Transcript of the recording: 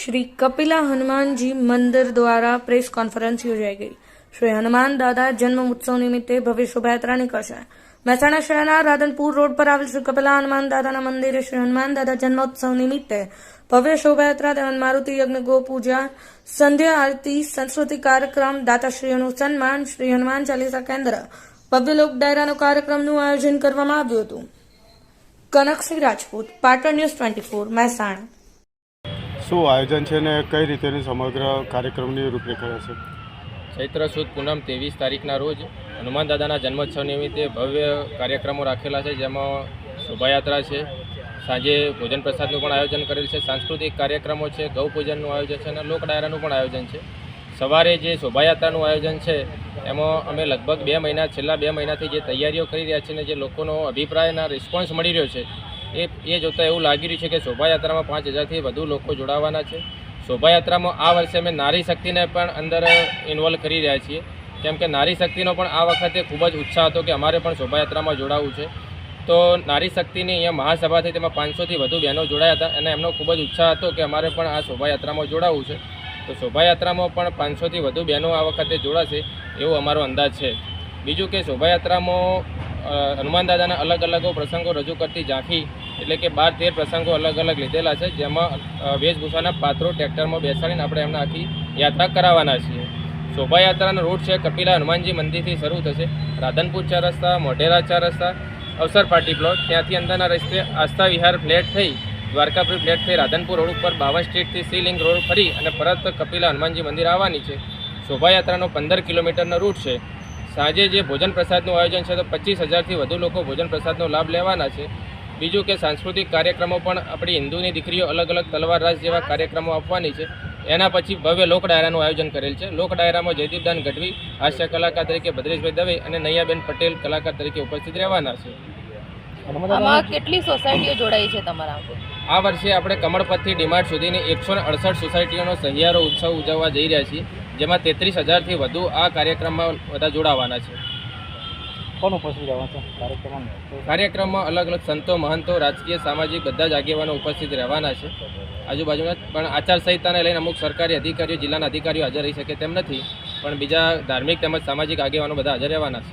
श्री कपिला हनुमान जी मंदिर द्वारा press conference योजाई गई। श्री हनुमान दादा जन्म उत्सव निमित्ते भव्य शोभायात्रा निकळશે। મહેસાણા શહેરના રાધનપુર રોડ પર આવેલ શ્રી કપિલા હનુમાન દાદાના મંદિરે શ્રી હનુમાન દાદા જન્મોત્સવ નિમિત્તે ભવ્ય શોભાયાત્રા તેમજ મારુતિ યજ્ઞ ગો પૂજા, સંધ્યા આરતી, સાંસ્કૃતિક કાર્યક્રમ, દાતાશ્રીઓનું સન્માન, શ્રી હનુમાન ચાલીસા કેન્દ્ર, ભવ્ય લોક ડાયરાનો કાર્યક્રમનું આયોજન કરવામાં આવ્યું હતું। કનકસિંહ રાજપૂત, પાટણ ન્યૂઝ 24, મહેસાણા। શું આયોજન છે ને કઈ રીતેની સમગ્ર કાર્યક્રમની રૂપરેખા છે? ચૈત્ર સુદ પૂનમ 23 તારીખના રોજ હનુમાન દાદાના જન્મોત્સવ નિમિત્તે ભવ્ય કાર્યક્રમો રાખેલા છે, જેમાં શોભાયાત્રા છે, સાંજે ભોજન પ્રસાદનું પણ આયોજન કરેલ છે, સાંસ્કૃતિક કાર્યક્રમો છે, ગૌપૂજનનું આયોજન છે અને લોક ડાયરાનું પણ આયોજન છે। સવારે જે શોભાયાત્રાનું આયોજન છે એમાં અમે લગભગ છેલ્લા 2 મહિનાથી જે તૈયારીઓ કરી રહ્યા છીએ ને જે લોકોનો અભિપ્રાયના રિસ્પોન્સ મળી રહ્યો છે એ જોતાં એવું લાગી રહ્યું છે કે શોભાયાત્રામાં 5000થી વધુ લોકો જોડાવાના છે। શોભાયાત્રામાં આ વર્ષે અમે નારી શક્તિને પણ અંદર ઇન્વોલ્વ કરી રહ્યા છીએ, કેમ કે નારી શક્તિનો પણ આ વખતે ખૂબ જ ઉત્સાહ હતો કે અમારે પણ શોભાયાત્રામાં જોડાવવું છે। તો નારી શક્તિની અહીંયા મહાસભા થઈ, તેમાં 500થી વધુ બહેનો જોડાયા હતા અને એમનો ખૂબ જ ઉત્સાહ હતો કે અમારે પણ આ શોભાયાત્રામાં જોડાવવું છે। તો શોભાયાત્રામાં પણ 500થી વધુ બહેનો આ વખતે જોડાશે એવો અમારો અંદાજ છે। બીજું કે શોભાયાત્રામાં હનુમાન દાદાના અલગ અલગ પ્રસંગો રજૂ કરતી ઝાંખી એટલે કે 12-13 પ્રસંગો અલગ અલગ લીધેલા છે, જેમાં વેશભૂષાના પાત્રો ટ્રેક્ટરમાં બેસાડીને આપણે એમને આખી યાત્રા કરાવવાના છીએ। શોભાયાત્રાનો રૂટ છે કપિલા હનુમાનજી મંદિરથી શરૂ થશે, રાધનપુર 4 રસ્તા, મોઢેરા 4 રસ્તા, અવસર પાર્ટી પ્લોટ, ત્યાંથી અંદરના રસ્તે આસ્થા વિહાર ફ્લેટ થઈ, દ્વારકાપુરી ફ્લેટ થઈ રાધનપુર રોડ ઉપર 52 સ્ટ્રીટથી સીલિંગ રોડ ફરી અને પરત કપિલા હનુમાનજી મંદિર આવવાની છે। શોભાયાત્રાનો 15 કિલોમીટરનો રૂટ છે। સાંજે જે ભોજન પ્રસાદનું આયોજન છે તો 25000થી વધુ લોકો ભોજન પ્રસાદનો લાભ લેવાના છે। બીજું કે સાંસ્કૃતિક કાર્યક્રમો પણ આપણી હિન્દુની દીકરીઓ અલગ અલગ તલવાર રાસ જેવા કાર્યક્રમો આપવાની છે। એના પછી ભવ્ય લોક ડાયરાનું આયોજન કરેલ છે। લોક ડાયરામાં જયદીપદાન ગઢવી હાસ્ય કલાકાર તરીકે, ભદ્રેશભાઈ દવે અને નૈયાબેન પટેલ કલાકાર તરીકે ઉપસ્થિત રહેવાના છે। આમાં કેટલી સોસાયટીઓ જોડાઈ છે તમારા? આ વર્ષે આપણે કમળપથથી ડીમાર્ટ સુધીની 168 સોસાયટીઓનો સહિયારો ઉત્સવ ઉજવવા જઈ રહ્યા છીએ, જેમાં 33000થી વધુ આ કાર્યક્રમમાં બધા જોડાવાના છે। કોણ ઉપસ્થિત રહેવાના છે કાર્યક્રમમાં? અલગ અલગ સંતો, મહંતો, રાજકીય, સામાજિક બધા જ આગેવાનો ઉપસ્થિત રહેવાના છે। આજુબાજુના પણ આચારસંહિતાને લઈને અમુક સરકારી અધિકારીઓ, જિલ્લાના અધિકારીઓ હાજર રહી શકે તેમ નથી, પણ બીજા ધાર્મિક તેમજ સામાજિક આગેવાનો બધા હાજર રહેવાના છે।